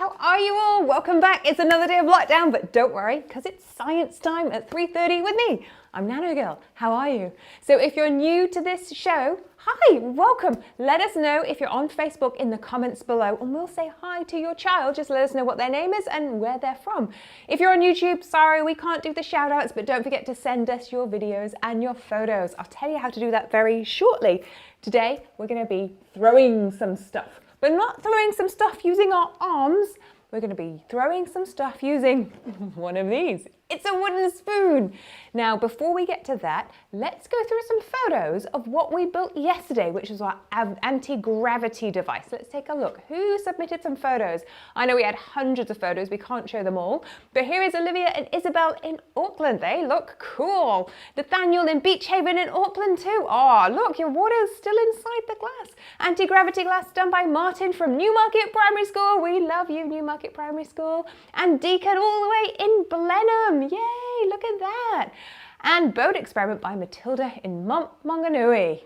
how are you all? Welcome back. It's another day of lockdown, but don't worry, because it's science time at 3:30 with me. I'm Nanogirl. How are you? So if you're new to this show, hi, welcome. Let us know if you're on Facebook in the comments below, and we'll say hi to your child. Just let us know what their name is and where they're from. If you're on YouTube, sorry, we can't do the shout outs, but don't forget to send us your videos and your photos. I'll tell you how to do that very shortly. Today, we're going to be throwing some stuff, but not throwing some stuff using our arms. We're going to be throwing some stuff using one of these. It's a wooden spoon. Now, before we get to that, let's go through some photos of what we built yesterday, which is our anti-gravity device. Let's take a look. Who submitted some photos? I know we had hundreds of photos. We can't show them all. But here is Olivia and Isabel in Auckland. They look cool. Nathaniel in Beach Haven in Auckland too. Oh, look, your water's still inside the glass. Anti-gravity glass done by Martin from Newmarket Primary School. We love you, Newmarket Primary School. And Deacon all the way in Blenheim. Yay, look at that. And boat experiment by Matilda in Maunganui.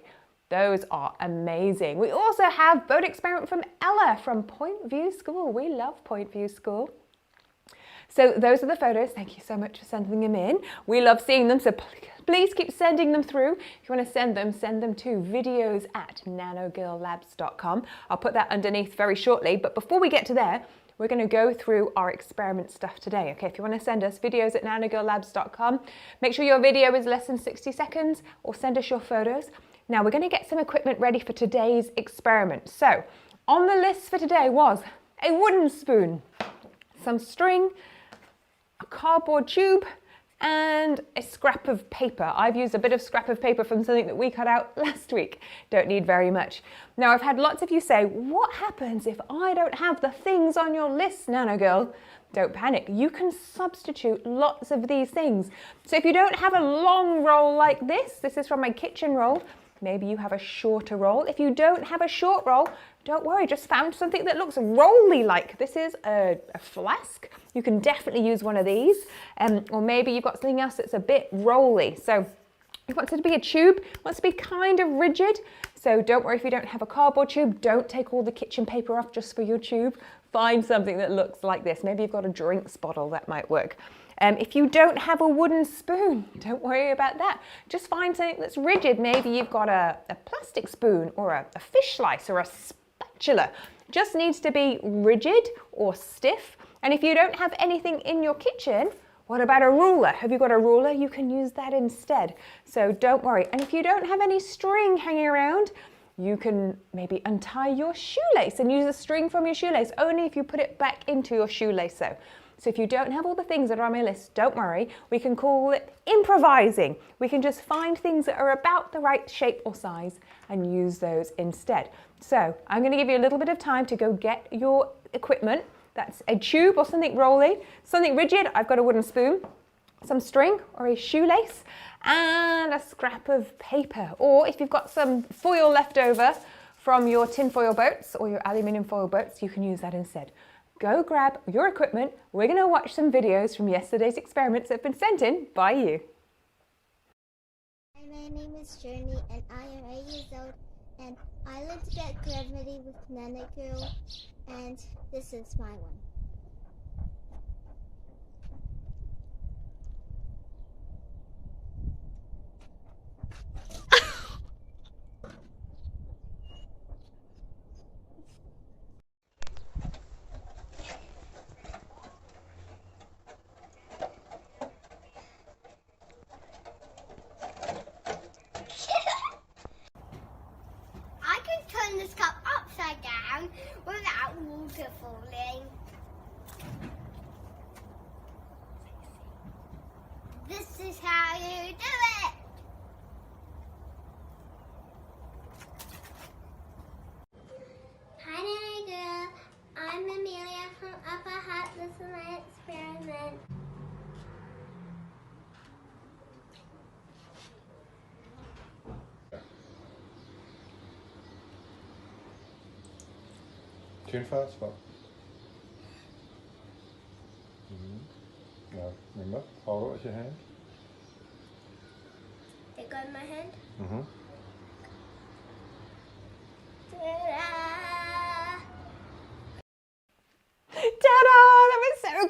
Those are amazing. We also have boat experiment from Ella from Point View School. We love Point View School. So those are the photos. Thank you so much for sending them in. We love seeing them, so please keep sending them through. If you want to send them to videos@nanogirllabs.com. I'll put that underneath very shortly. But before we get to there, we're going to go through our experiment stuff today. Okay, if you want to send us videos@nanogirllabs.com, make sure your video is less than 60 seconds or send us your photos. Now we're going to get some equipment ready for today's experiment. So on the list for today was a wooden spoon, some string, a cardboard tube, and a scrap of paper. I've used a bit of scrap of paper from something that we cut out last week. Don't need very much. Now, I've had lots of you say, what happens if I don't have the things on your list, Nanogirl? Don't panic. You can substitute lots of these things. So if you don't have a long roll like this is from my kitchen roll, maybe you have a shorter roll. If you don't have a short roll, don't worry, just found something that looks rolly like. This is a flask. You can definitely use one of these. Or maybe you've got something else that's a bit rolly. So you want it to be a tube, wants to be kind of rigid. So don't worry if you don't have a cardboard tube. Don't take all the kitchen paper off just for your tube. Find something that looks like this. Maybe you've got a drinks bottle, that might work. If you don't have a wooden spoon, don't worry about that. Just find something that's rigid. Maybe you've got a plastic spoon or a fish slice or a spatula. Just needs to be rigid or stiff. And if you don't have anything in your kitchen, what about a ruler? Have you got a ruler? You can use that instead. So don't worry. And if you don't have any string hanging around, you can maybe untie your shoelace and use a string from your shoelace, only if you put it back into your shoelace. So if you don't have all the things that are on my list, don't worry. We can call it improvising. We can just find things that are about the right shape or size and use those instead. So I'm going to give you a little bit of time to go get your equipment. That's a tube or something rolly, something rigid. I've got a wooden spoon, some string or a shoelace, and a scrap of paper. Or if you've got some foil left over from your tin foil boats or your aluminium foil boats, you can use that instead. Go grab your equipment. We're going to watch some videos from yesterday's experiments that have been sent in by you. Hi, my name is Journey and I am 8 years old and I learned to get gravity with Nanogirl, and this is my one. Turn this cup upside down without water falling. This is how you do it. Hi, Nanogirl. I'm Amelia from Upper Hutt. This is my experiment. Tune fast, what? Now, remember, hold it with your hand. They go in my hand? Ta-da!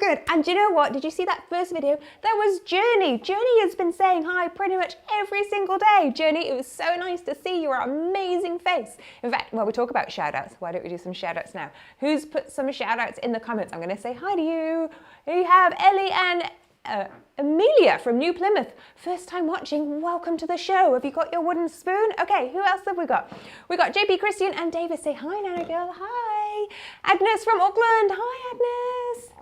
good. And do you know what? Did you see that first video? That was Journey. Journey has been saying hi pretty much every single day. Journey, it was so nice to see your amazing face. In fact, while we talk about shout outs, why don't we do some shout outs now? Who's put some shout outs in the comments? I'm going to say hi to you. We have Ellie and Amelia from New Plymouth. First time watching, welcome to the show. Have you got your wooden spoon? Okay, who else have we got? We got JP, Christian and David. Say hi, Nanogirl. Hi. Agnes from Auckland. Hi, Agnes.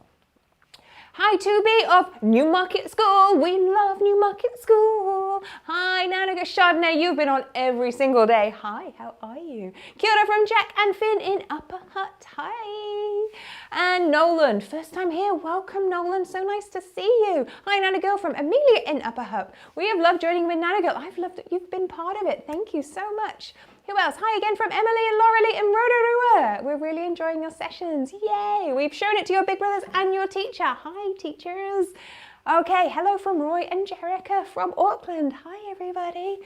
Hi, Toby of Newmarket School. We love Newmarket School. Hi, Nanogirl Chardonnay. You've been on every single day. Hi, how are you? Kia ora from Jack and Finn in Upper Hutt. Hi. And Nolan, first time here. Welcome, Nolan. So nice to see you. Hi, Nanogirl from Amelia in Upper Hutt. We have loved joining with Nanogirl. I've loved that you've been part of it. Thank you so much. Who else? Hi again from Emily and Laurelie in Rotorua. We're really enjoying your sessions. Yay! We've shown it to your big brothers and your teacher. Hi, teachers. Okay, hello from Roy and Jerica from Auckland. Hi, everybody.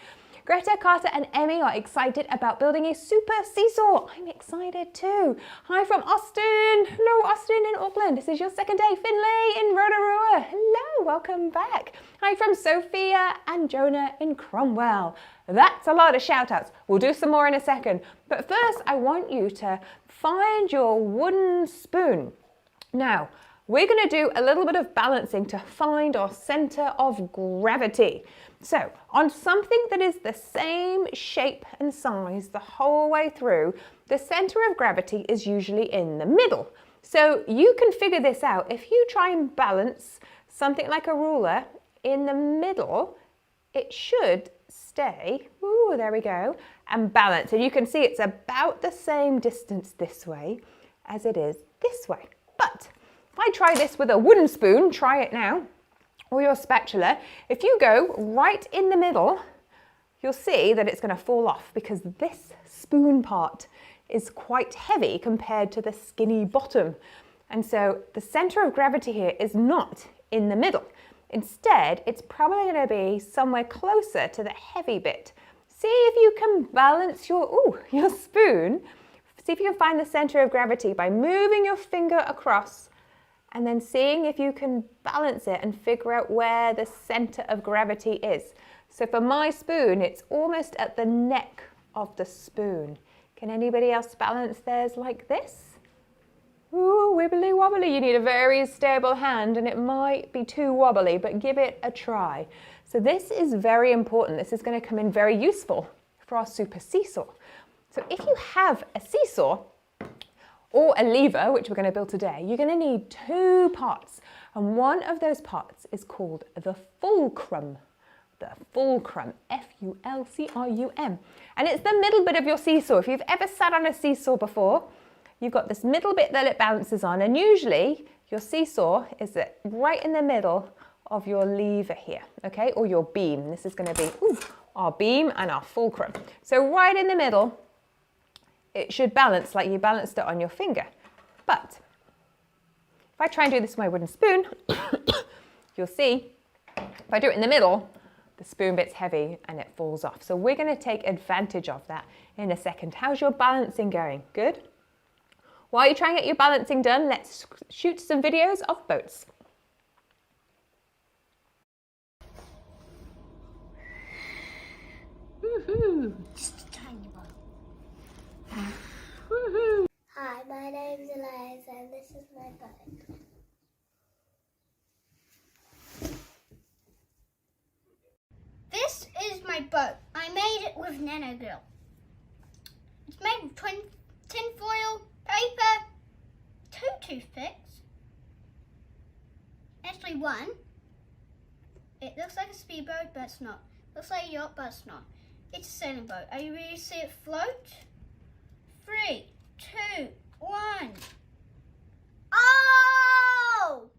Greta, Carter and Emmy are excited about building a super seesaw. I'm excited too. Hi from Austin. Hello, Austin in Auckland. This is your second day. Finlay in Rotorua. Hello, welcome back. Hi from Sophia and Jonah in Cromwell. That's a lot of shout outs. We'll do some more in a second. But first, I want you to find your wooden spoon. Now, we're going to do a little bit of balancing to find our center of gravity. So, on something that is the same shape and size the whole way through, the center of gravity is usually in the middle. So, you can figure this out. If you try and balance something like a ruler in the middle, it should stay, ooh, there we go, and balance. And you can see it's about the same distance this way as it is this way. But if I try this with a wooden spoon, try it now, or your spatula, if you go right in the middle, you'll see that it's going to fall off because this spoon part is quite heavy compared to the skinny bottom. And so the center of gravity here is not in the middle. Instead, it's probably going to be somewhere closer to the heavy bit. See if you can balance your spoon. See if you can find the center of gravity by moving your finger across and then seeing if you can balance it and figure out where the center of gravity is. So for my spoon, it's almost at the neck of the spoon. Can anybody else balance theirs like this? Ooh, wibbly wobbly. You need a very stable hand and it might be too wobbly, but give it a try. So this is very important. This is going to come in very useful for our super seesaw. So if you have a seesaw or a lever, which we're going to build today, you're going to need two parts. And one of those parts is called the fulcrum. The fulcrum, F-U-L-C-R-U-M. And it's the middle bit of your seesaw. If you've ever sat on a seesaw before, you've got this middle bit that it balances on, and usually your seesaw is right in the middle of your lever here, okay, or your beam. This is going to be our beam and our fulcrum. So right in the middle, it should balance like you balanced it on your finger. But if I try and do this with my wooden spoon, you'll see if I do it in the middle, the spoon bit's heavy and it falls off. So we're going to take advantage of that in a second. How's your balancing going? Good? While you're trying to get your balancing done, let's shoot some videos of boats. Woohoo! Just a tiny one. Woohoo! Hi, my name's Eliza and this is my boat. This is my boat. I made it with Nanogirl. It's made with tin foil, paper, 2 toothpicks, actually 1. It looks like a speedboat, but it's not. Looks like a yacht, but it's not. It's a sailing boat. Are you ready to see it float? 3, 2, 1. Oh!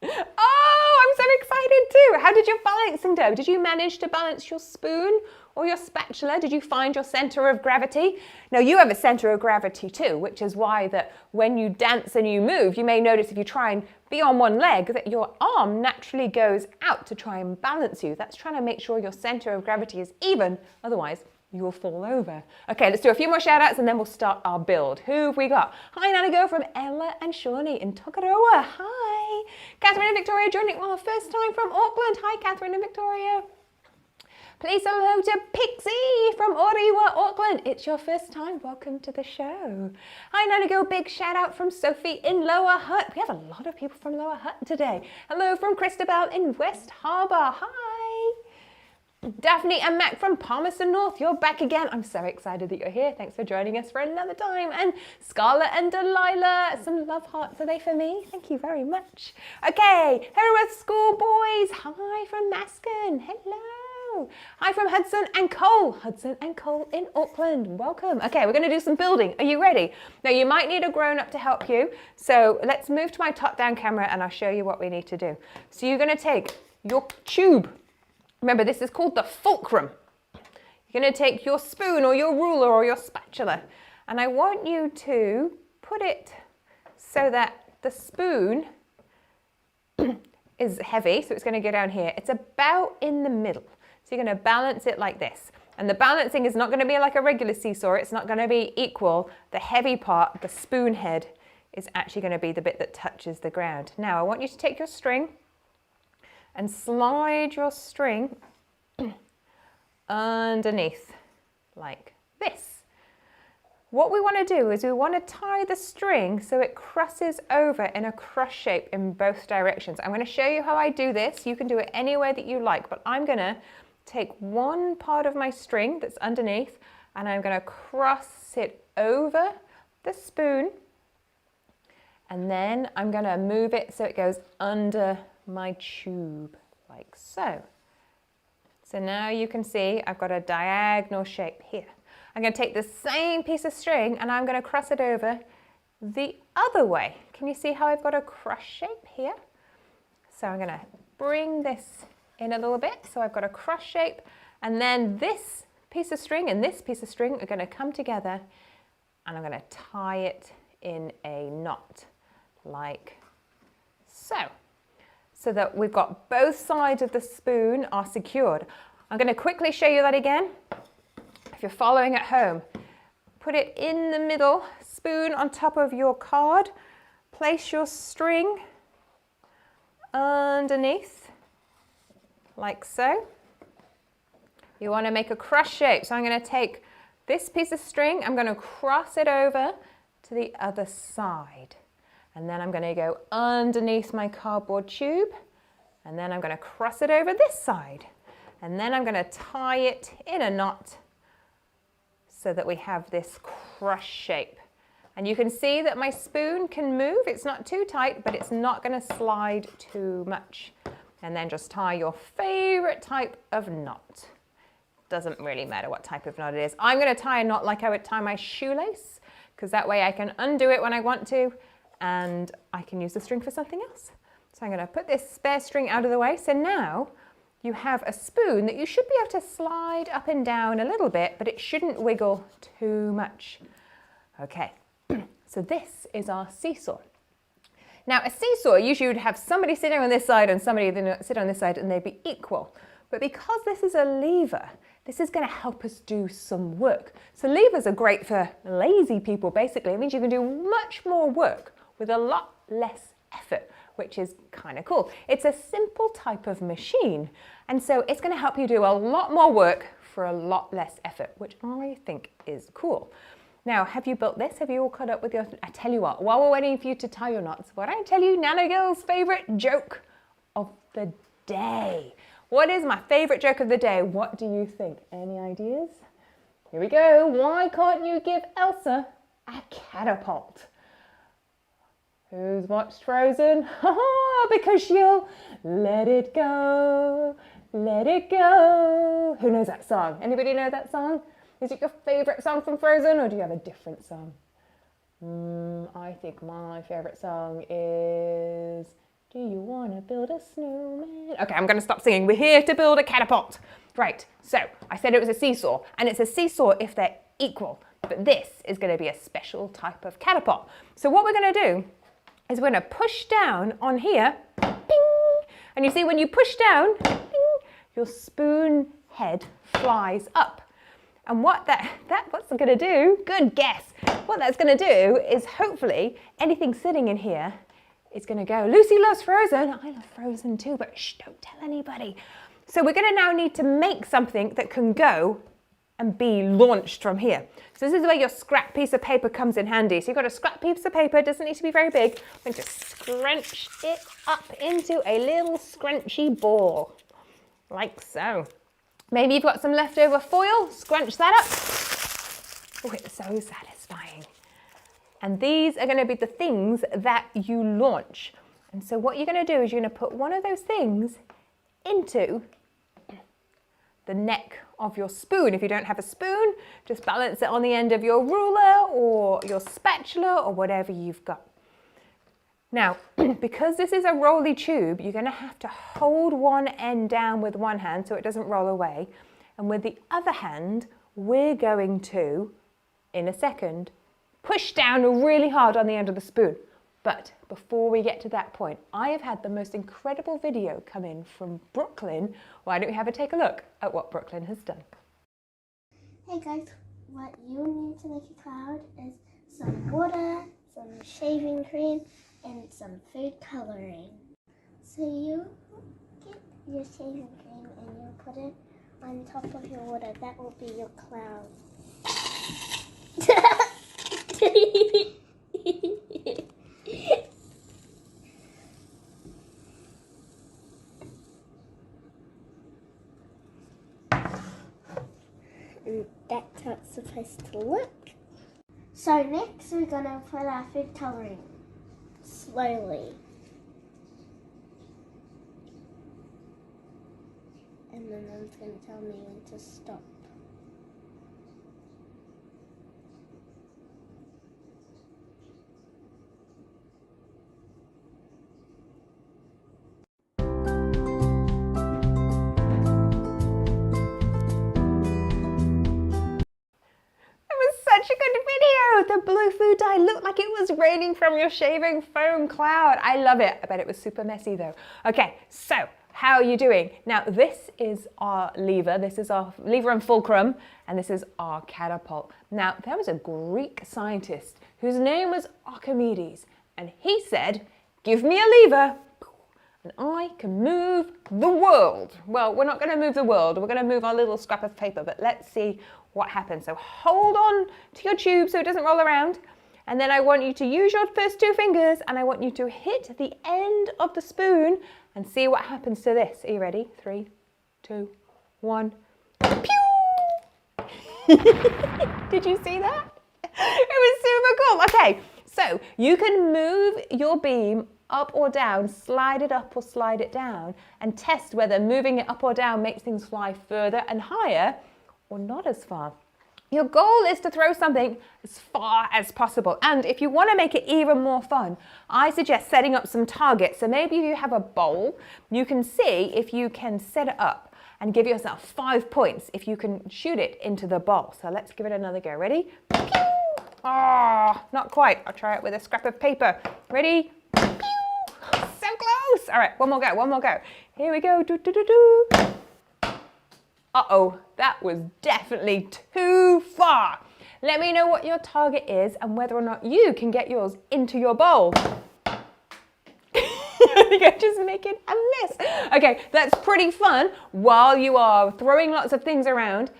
Oh, I'm so excited too. How did your balancing go? Did you manage to balance your spoon or your spatula? Did you find your center of gravity? Now you have a center of gravity too, which is why that when you dance and you move, you may notice if you try and be on one leg that your arm naturally goes out to try and balance you. That's trying to make sure your center of gravity is even. Otherwise, you'll fall over. Okay, let's do a few more shout outs and then we'll start our build. Who have we got? Hi, Nanogirl from Ella and Shawnee in Tokoroa. Hi. Catherine and Victoria joining for the first time from Auckland. Hi, Catherine and Victoria. Please say hello to Pixie from Orewa, Auckland. It's your first time. Welcome to the show. Hi, Nanogirl. Big shout out from Sophie in Lower Hutt. We have a lot of people from Lower Hutt today. Hello from Christabel in West Harbour. Hi. Daphne and Mac from Palmerston North. You're back again. I'm so excited that you're here. Thanks for joining us for another time. And Scarlett and Delilah. Some love hearts are they for me? Thank you very much. Okay. Herewith School Boys. Hi from Mascon. Hello. Hi from Hudson and Cole. Hudson and Cole in Auckland. Welcome. Okay, we're going to do some building. Are you ready? Now, you might need a grown-up to help you. So let's move to my top-down camera and I'll show you what we need to do. So you're going to take your tube. Remember, this is called the fulcrum. You're going to take your spoon or your ruler or your spatula. And I want you to put it so that the spoon is heavy. So it's going to go down here. It's about in the middle. So you're going to balance it like this. And the balancing is not going to be like a regular seesaw. It's not going to be equal. The heavy part, the spoon head, is actually going to be the bit that touches the ground. Now, I want you to take your string and slide your string underneath like this. What we want to do is we want to tie the string so it crosses over in a cross shape in both directions. I'm going to show you how I do this. You can do it any way that you like, but I'm going to take one part of my string that's underneath and I'm going to cross it over the spoon, and then I'm going to move it so it goes under my tube like so. So now you can see I've got a diagonal shape here. I'm going to take the same piece of string and I'm going to cross it over the other way. Can you see how I've got a cross shape here? So I'm going to bring this in a little bit. So I've got a cross shape, and then this piece of string and this piece of string are going to come together and I'm going to tie it in a knot like so. So that we've got both sides of the spoon are secured. I'm going to quickly show you that again. If you're following at home, put it in the middle, spoon on top of your card, place your string underneath like so. You want to make a cross shape. So I'm going to take this piece of string, I'm going to cross it over to the other side. And then I'm going to go underneath my cardboard tube, and then I'm going to cross it over this side. And then I'm going to tie it in a knot so that we have this cross shape. And you can see that my spoon can move. It's not too tight, but it's not going to slide too much. And then just tie your favorite type of knot. Doesn't really matter what type of knot it is. I'm going to tie a knot like I would tie my shoelace, because that way I can undo it when I want to, and I can use the string for something else. So I'm going to put this spare string out of the way. So now you have a spoon that you should be able to slide up and down a little bit, but it shouldn't wiggle too much. Okay, so this is our seesaw. Now, a seesaw, usually you'd have somebody sitting on this side and somebody sit on this side, and they'd be equal. But because this is a lever, this is going to help us do some work. So levers are great for lazy people, basically. It means you can do much more work with a lot less effort, which is kind of cool. It's a simple type of machine, and so it's going to help you do a lot more work for a lot less effort, which I think is cool. Now, have you built this? Have you all caught up with your... I tell you what, while we're waiting for you to tie your knots, why don't I tell you Nanogirl's favorite joke of the day? What is my favorite joke of the day? What do you think? Any ideas? Here we go. Why can't you give Elsa a catapult? Who's watched Frozen? Because she'll let it go, let it go. Who knows that song? Anybody know that song? Is it your favorite song from Frozen, or do you have a different song? I think my favorite song is Do You Want to Build a Snowman? Okay, I'm going to stop singing. We're here to build a catapult. Right, so I said it was a seesaw, and it's a seesaw if they're equal, but this is going to be a special type of catapult. So what we're going to do is we're going to push down on here, ping, and you see when you push down, ping, your spoon head flies up. And what's going to do, good guess, what that's going to do is hopefully anything sitting in here is going to go. Lucy loves Frozen. I love Frozen too, but shh, don't tell anybody. So we're going to now need to make something that can go and be launched from here. So this is where your scrap piece of paper comes in handy. So you've got a scrap piece of paper, it doesn't need to be very big. I'm going to scrunch it up into a little scrunchy ball, like so. Maybe you've got some leftover foil, scrunch that up. Oh, it's so satisfying. And these are going to be the things that you launch. And so what you're going to do is you're going to put one of those things into the neck of your spoon. If you don't have a spoon, just balance it on the end of your ruler or your spatula or whatever you've got. Now, because this is a rolly tube, you're going to have to hold one end down with one hand so it doesn't roll away. And with the other hand, we're going to, in a second, push down really hard on the end of the spoon. But before we get to that point, I have had the most incredible video come in from Brooklyn. Why don't we have a take a look at what Brooklyn has done? Hey guys, what you need to make a cloud is some water, some shaving cream, and some food coloring. So you get your shaving cream and you put it on top of your water. That will be your cloud. And that's how it's supposed to look. So next we're gonna put our food coloring slowly. And then it's gonna tell me when to stop. Such a good video. The blue food dye looked like it was raining from your shaving foam cloud. I love it. I bet it was super messy though. Okay, so how are you doing? Now this is our lever. This is our lever and fulcrum, and this is our catapult. Now there was a Greek scientist whose name was Archimedes, and he said, give me a lever and I can move the world. Well, we're not going to move the world. We're going to move our little scrap of paper, but let's see what happens. So hold on to your tube so it doesn't roll around. And then I want you to use your first two fingers and I want you to hit the end of the spoon and see what happens to this. Are you ready? 3, 2, 1. Pew! Did you see that? It was super cool. Okay, so you can move your beam up or down, slide it up or slide it down, and test whether moving it up or down makes things fly further and higher or not as far. Your goal is to throw something as far as possible. And if you want to make it even more fun, I suggest setting up some targets. So maybe if you have a bowl, you can see if you can set it up and give yourself 5 points if you can shoot it into the bowl. So let's give it another go. Ready? Pew! Oh, not quite. I'll try it with a scrap of paper. Ready? Pew! So close. All right, one more go, one more go. Here we go. Do, do, do, do. Uh-oh, that was definitely too far. Let me know what your target is and whether or not you can get yours into your bowl. I think I'm just making a mess. Okay, that's pretty fun. While you are throwing lots of things around,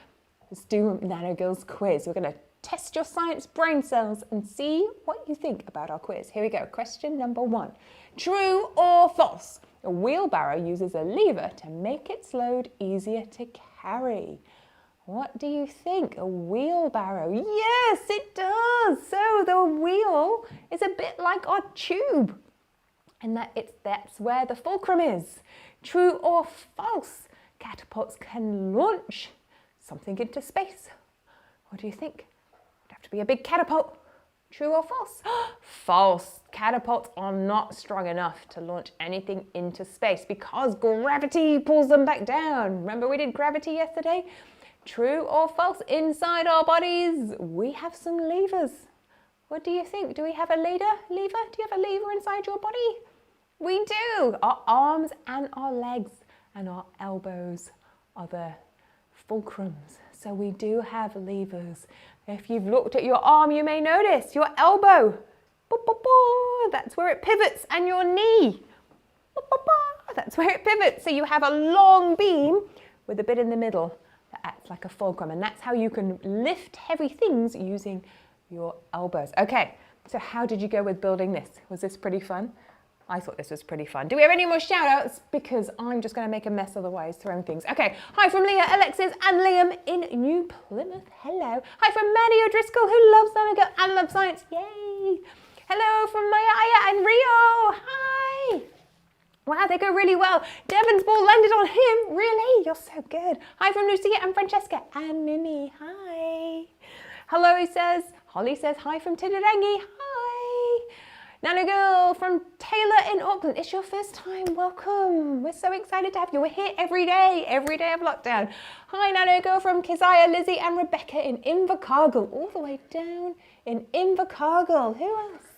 let's do Nanogirl's quiz. We're going to test your science brain cells and see what you think about our quiz. Here we go. Question number 1. True or false? A wheelbarrow uses a lever to make its load easier to carry. What do you think? A wheelbarrow? Yes, it does. So the wheel is a bit like our tube, and that's where the fulcrum is. True or false? Catapults can launch something into space. What do you think? It'd have to be a big catapult. True or false? False. Catapults are not strong enough to launch anything into space because gravity pulls them back down. Remember we did gravity yesterday? True or false? Inside our bodies, we have some levers. What do you think? Do we have a lever? Do you have a lever inside your body? We do. Our arms and our legs and our elbows are the fulcrums. So we do have levers. If you've looked at your arm, you may notice your elbow. That's where it pivots, and your knee. That's where it pivots. So you have a long beam with a bit in the middle that acts like a fulcrum, and that's how you can lift heavy things using your elbows. Okay, so how did you go with building this? Was this pretty fun? I thought this was pretty fun. Do we have any more shout outs? Because I'm just going to make a mess otherwise throwing things. Okay, hi from Leah, Alexis and Liam in New Plymouth. Hello. Hi from Maddie O'Driscoll, who loves Nanogirl and loves science. Yay. Hello from Maya and Rio. Hi. Wow, they go really well. Devon's ball landed on him. Really? You're so good. Hi from Lucia and Francesca and Mimi. Hi. Hello, he says. Holly says hi from Tidarangi. Hi. Nanogirl from Taylor in Auckland. It's your first time. Welcome. We're so excited to have you. We're here every day of lockdown. Hi, Nanogirl from Keziah, Lizzie and Rebecca in Invercargill. All the way down in Invercargill. Who else?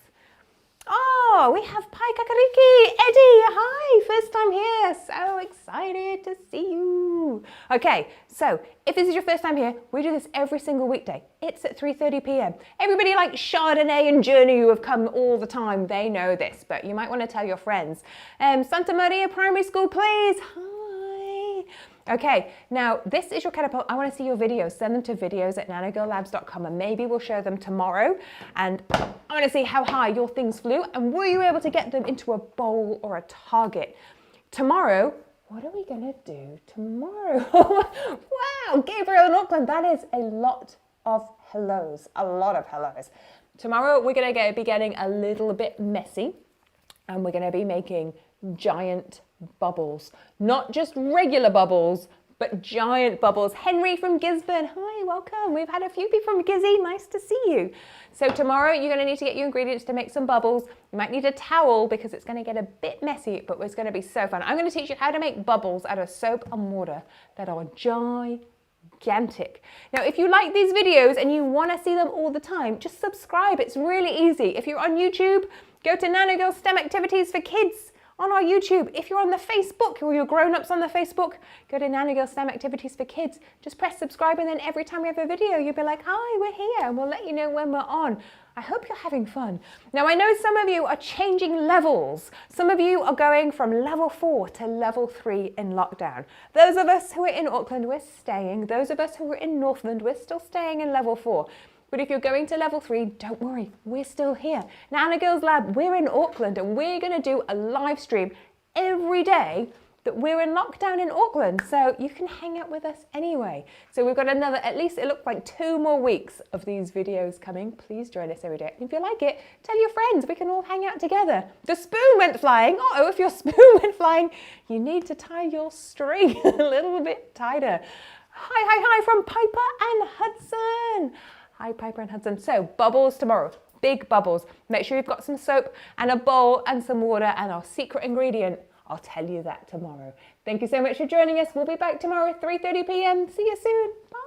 Oh, we have Pai Kakariki, Eddie, hi, first time here, so excited to see you. Okay, so if this is your first time here, we do this every single weekday. It's at 3:30 p.m. Everybody like Chardonnay and Journey who have come all the time, they know this, but you might want to tell your friends. Santa Maria Primary School, please, hi. Okay, now this is your catapult. I want to see your videos. Send them to videos@nanogirllabs.com and maybe we'll show them tomorrow. And I want to see how high your things flew and were you able to get them into a bowl or a target. Tomorrow, what are we going to do tomorrow? Wow, Gabriel in Auckland, that is a lot of hellos, a lot of hellos. Tomorrow we're going to be getting a little bit messy and we're going to be making giant bubbles, not just regular bubbles, but giant bubbles. Henry from Gisborne, hi, welcome. We've had a few people from Gizzy, nice to see you. So tomorrow you're going to need to get your ingredients to make some bubbles. You might need a towel because it's going to get a bit messy, but it's going to be so fun. I'm going to teach you how to make bubbles out of soap and water that are gigantic. Now, if you like these videos and you want to see them all the time, just subscribe. It's really easy. If you're on YouTube, go to Nanogirl STEM Activities for Kids on our YouTube. If you're on the Facebook or you're grown-ups on the Facebook, go to Nanogirl STEM Activities for Kids. Just press subscribe and then every time we have a video, you'll be like, hi, we're here, and we'll let you know when we're on. I hope you're having fun. Now, I know some of you are changing levels. Some of you are going from level 4 to level 3 in lockdown. Those of us who are in Auckland, we're staying. Those of us who are in Northland, we're still staying in level 4. But if you're going to level 3, don't worry, we're still here. Nanogirls Lab, we're in Auckland and we're going to do a live stream every day that we're in lockdown in Auckland. So you can hang out with us anyway. So we've got another, at least it looks like 2 more weeks of these videos coming. Please join us every day. And if you like it, tell your friends, we can all hang out together. The spoon went flying. Uh-oh, if your spoon went flying, you need to tie your string a little bit tighter. Hi from Piper and Hudson. Hi, Piper and Hudson. So, bubbles tomorrow. Big bubbles. Make sure you've got some soap and a bowl and some water and our secret ingredient. I'll tell you that tomorrow. Thank you so much for joining us. We'll be back tomorrow at 3:30 p.m. See you soon. Bye.